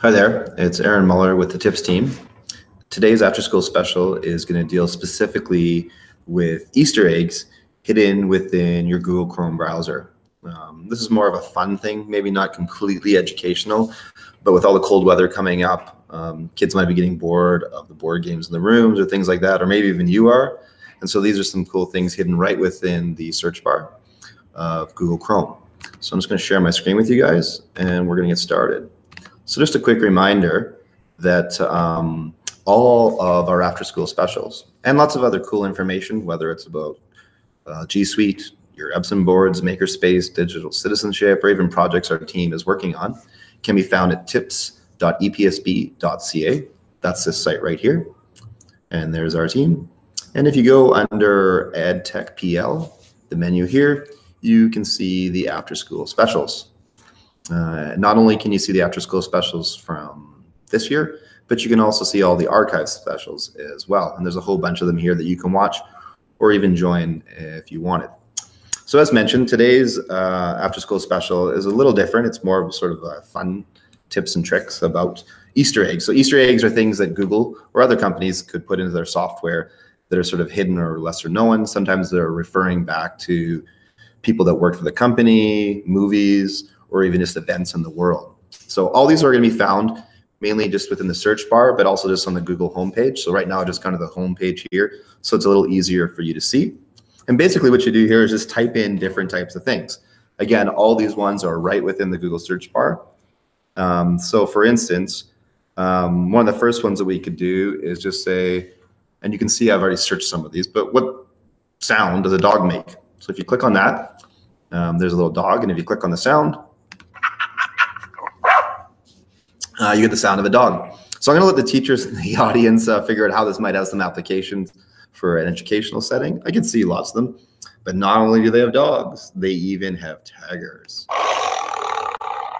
Hi there, it's Aaron Muller with the TIPS team. Today's after school special is going to deal specifically with Easter eggs hidden within your Google Chrome browser. This is more of a fun thing, maybe not completely educational, but with all the cold weather coming up, kids might be getting bored of the board games in the rooms or things like that, or maybe even you are. And so these are some cool things hidden right within the search bar of Google Chrome. So I'm just going to share my screen with you guys and we're going to get started. So just a quick reminder that all of our after school specials and lots of other cool information, whether it's about G Suite, your Epson boards, Makerspace, digital citizenship, or even projects our team is working on, can be found at tips.epsb.ca. That's this site right here. And there's our team. And if you go under EdTech PL, the menu here, you can see the after school specials. Not only can you see the after school specials from this year, but you can also see all the archive specials as well. And there's a whole bunch of them here that you can watch or even join if you wanted. So as mentioned, today's after school special is a little different. It's more of sort of fun tips and tricks about Easter eggs. So Easter eggs are things that Google or other companies could put into their software that are sort of hidden or lesser known. Sometimes they're referring back to people that work for the company, movies, or even just events in the world. So all these are going to be found mainly just within the search bar, but also just on the Google homepage. So right now, just kind of the homepage here. So it's a little easier for you to see. And basically what you do here is just type in different types of things. Again, all these ones are right within the Google search bar. So for instance, one of the first ones that we could do is just say, and you can see I've already searched some of these, but what sound does a dog make? So if you click on that, there's a little dog, and if you click on the sound, you get the sound of a dog. So I'm going to let the teachers in the audience figure out how this might have some applications for an educational setting. I can see lots of them, but not only do they have dogs, they even have tigers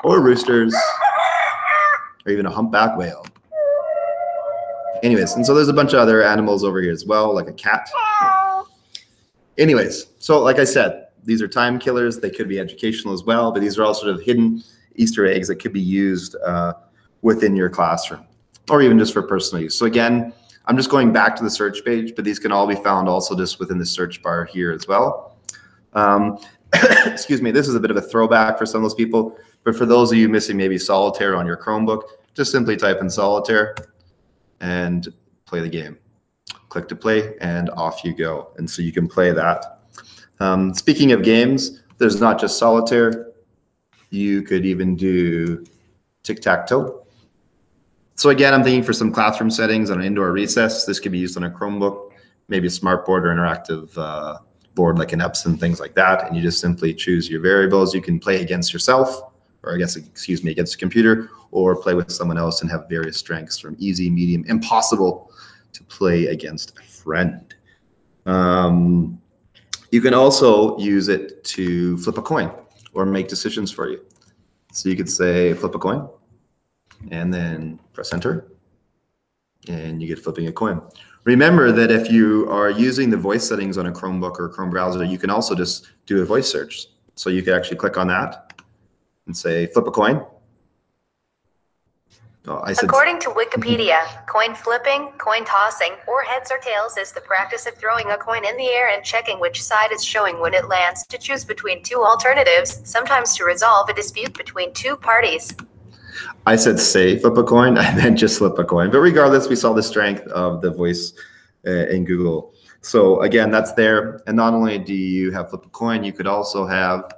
or roosters or even a humpback whale. Anyways, and so there's a bunch of other animals over here as well, like a cat. Anyways, so like I said, these are time killers. They could be educational as well, but these are all sort of hidden Easter eggs that could be used within your classroom or even just for personal use. So again, I'm just going back to the search page, but these can all be found also just within the search bar here as well. Excuse me, this is a bit of a throwback for some of those people, but for those of you missing maybe solitaire on your Chromebook, just simply type in solitaire and play the game. Click to play and off you go. And so you can play that. Speaking of games, there's not just solitaire. You could even do tic-tac-toe. So again, I'm thinking for some classroom settings on an indoor recess, this could be used on a Chromebook, maybe a smartboard or interactive board like an Epson, things like that. And you just simply choose your variables. You can play against yourself, or I guess, excuse me, against a computer, or play with someone else and have various strengths from easy, medium, impossible to play against a friend. You can also use it to flip a coin or make decisions for you. So you could say flip a coin and then press enter and you get flipping a coin. Remember that if you are using the voice settings on a Chromebook or a Chrome browser, you can also just do a voice search. So you can actually click on that and say flip a coin. Oh, According to Wikipedia, coin flipping, coin tossing, or heads or tails is the practice of throwing a coin in the air and checking which side it's showing when it lands to choose between two alternatives, sometimes to resolve a dispute between two parties. I said say flip a coin, I meant just flip a coin. But regardless, we saw the strength of the voice in Google. So again, that's there. And not only do you have flip a coin, you could also have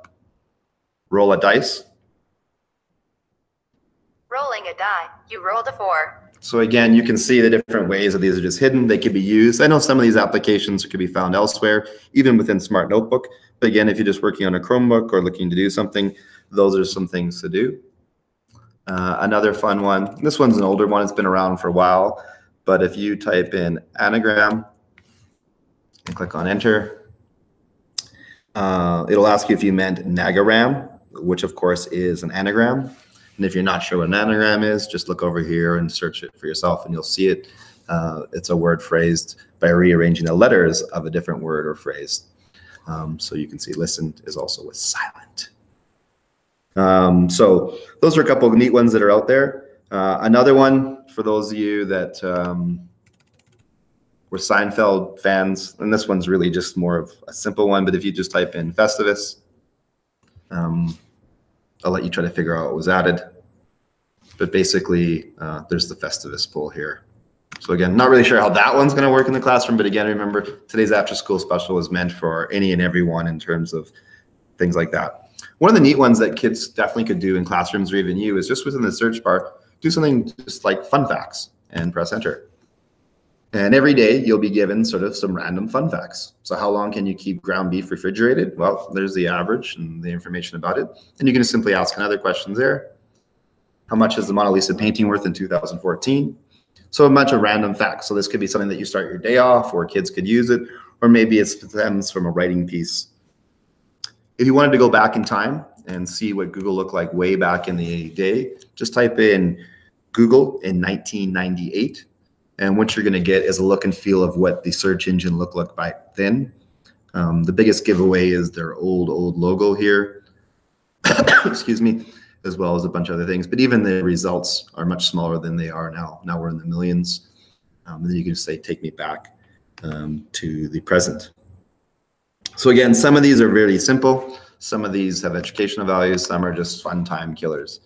roll a dice. Rolling a die. You rolled a 4. So again, you can see the different ways that these are just hidden. They could be used. I know some of these applications could be found elsewhere, even within Smart Notebook. But again, if you're just working on a Chromebook or looking to do something, those are some things to do. Another fun one. This one's an older one. It's been around for a while. But if you type in anagram and click on enter, it'll ask you if you meant nagaram, which of course is an anagram. And if you're not sure what an anagram is, just look over here and search it for yourself and you'll see it. It's a word phrased by rearranging the letters of a different word or phrase. So you can see listen is also with silent. So those are a couple of neat ones that are out there. Another one for those of you that were Seinfeld fans, and this one's really just more of a simple one, but if you just type in Festivus, I'll let you try to figure out what was added. But basically, there's the Festivus poll here. So again, not really sure how that one's going to work in the classroom, but again, remember today's after school special is meant for any and everyone in terms of things like that. One of the neat ones that kids definitely could do in classrooms or even you is just within the search bar, do something just like fun facts and press enter. And every day you'll be given sort of some random fun facts. So how long can you keep ground beef refrigerated? Well, there's the average and the information about it. And you can just simply ask another question there. How much is the Mona Lisa painting worth in 2014? So a bunch of random facts. So this could be something that you start your day off, or kids could use it, or maybe it stems from a writing piece. If you wanted to go back in time and see what Google looked like way back in the day, just type in Google in 1998. And what you're going to get is a look and feel of what the search engine looked like back then. The biggest giveaway is their old logo here. Excuse me. As well as a bunch of other things. But even the results are much smaller than they are now. Now we're in the millions. And then you can say, take me back to the present. So again, some of these are very simple. Some of these have educational values. Some are just fun time killers.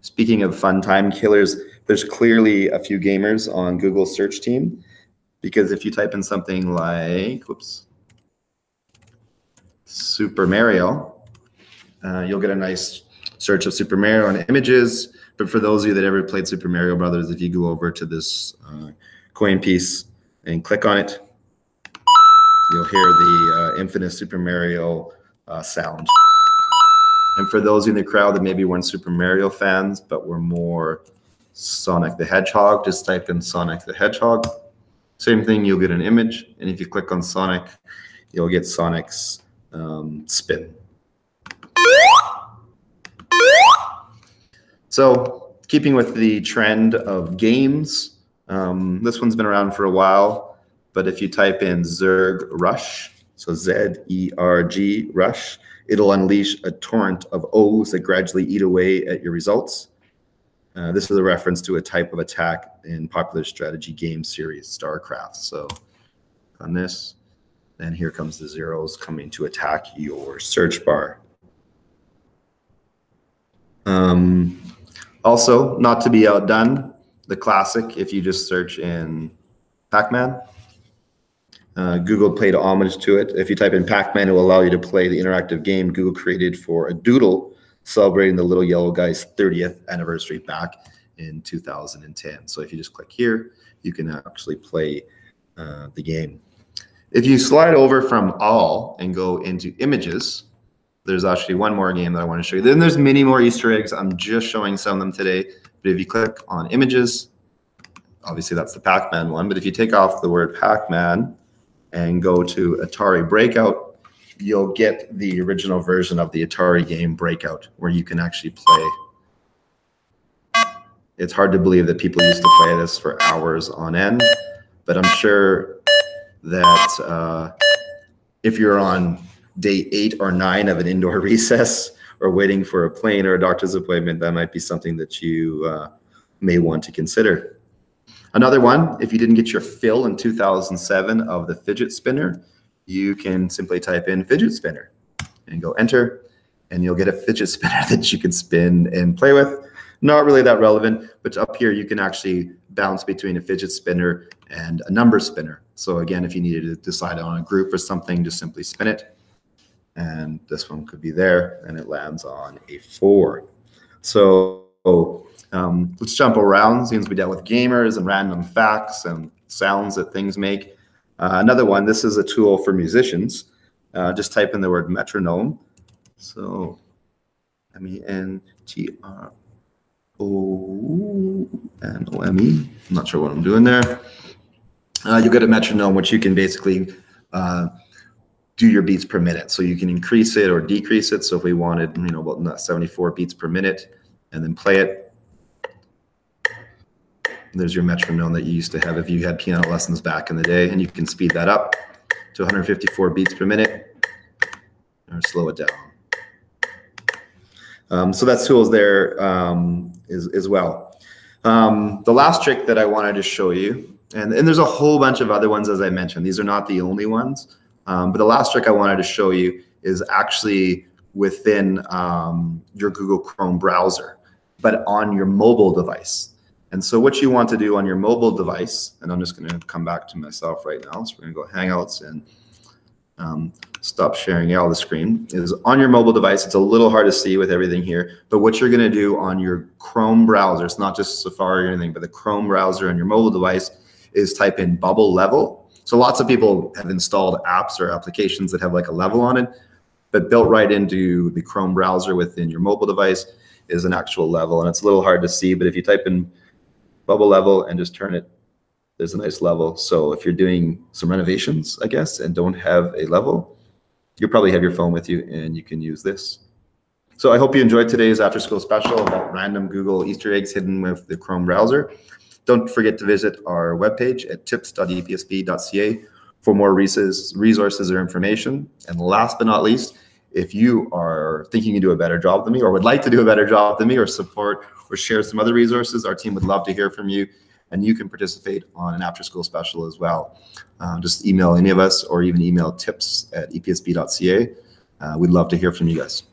Speaking of fun time killers, there's clearly a few gamers on Google's search team, because if you type in something like, whoops, Super Mario, you'll get a nice search of Super Mario on images. But for those of you that ever played Super Mario Brothers, if you go over to this coin piece and click on it, you'll hear the infamous Super Mario sound. And for those in the crowd that maybe weren't Super Mario fans, but were more Sonic the Hedgehog, just type in Sonic the Hedgehog. Same thing, you'll get an image. And if you click on Sonic, you'll get Sonic's spin. So keeping with the trend of games, this one's been around for a while, but if you type in Zerg Rush, so Z-E-R-G Rush, it'll unleash a torrent of O's that gradually eat away at your results. This is a reference to a type of attack in popular strategy game series, StarCraft. So on this, and here comes the zeros coming to attack your search bar. Also, not to be outdone, the classic, if you just search in Pac-Man, Google paid homage to it. If you type in Pac-Man, it will allow you to play the interactive game Google created for a doodle celebrating the little yellow guy's 30th anniversary back in 2010. So if you just click here, you can actually play the game. If you slide over from all and go into images, there's actually one more game that I want to show you. Then there's many more Easter eggs. I'm just showing some of them today. But if you click on images, obviously that's the Pac-Man one. But if you take off the word Pac-Man and go to Atari Breakout, you'll get the original version of the Atari game Breakout, where you can actually play. It's hard to believe that people used to play this for hours on end, but I'm sure that if you're on day 8 or 9 of an indoor recess or waiting for a plane or a doctor's appointment, that might be something that you may want to consider. Another one, if you didn't get your fill in 2007 of the fidget spinner, you can simply type in fidget spinner and go enter, and you'll get a fidget spinner that you can spin and play with. Not really that relevant, but up here you can actually bounce between a fidget spinner and a number spinner. So again, if you needed to decide on a group or something, just simply spin it. And this one could be there, and it lands on a 4. So let's jump around since we dealt with gamers and random facts and sounds that things make. Another one, this is a tool for musicians. Just type in the word metronome. So M-E-T-R-O-N-O-M-E. I'm not sure what I'm doing there. You'll get a metronome, which you can basically do your beats per minute. So you can increase it or decrease it. So if we wanted, about 74 beats per minute, and then play it, there's your metronome that you used to have if you had piano lessons back in the day, and you can speed that up to 154 beats per minute or slow it down. So that tool's there as well. The last trick that I wanted to show you, and there's a whole bunch of other ones, as I mentioned. These are not the only ones. But the last trick I wanted to show you is actually within your Google Chrome browser, but on your mobile device. And so what you want to do on your mobile device, and I'm just going to come back to myself right now. So we're going to go Hangouts and stop sharing out the screen. Is on your mobile device. It's a little hard to see with everything here, but what you're going to do on your Chrome browser, it's not just Safari or anything, but the Chrome browser on your mobile device, is type in bubble level. So lots of people have installed apps or applications that have like a level on it, but built right into the Chrome browser within your mobile device is an actual level. And it's a little hard to see, but if you type in bubble level and just turn it, there's a nice level. So if you're doing some renovations, I guess, and don't have a level, you'll probably have your phone with you and you can use this. So I hope you enjoyed today's after school special about random Google Easter eggs hidden with the Chrome browser. Don't forget to visit our webpage at tips.epsb.ca for more resources or information. And last but not least, if you are thinking you do a better job than me or would like to do a better job than me or support or share some other resources, our team would love to hear from you, and you can participate on an after school special as well. Just email any of us or even email tips@epsb.ca. We'd love to hear from you guys.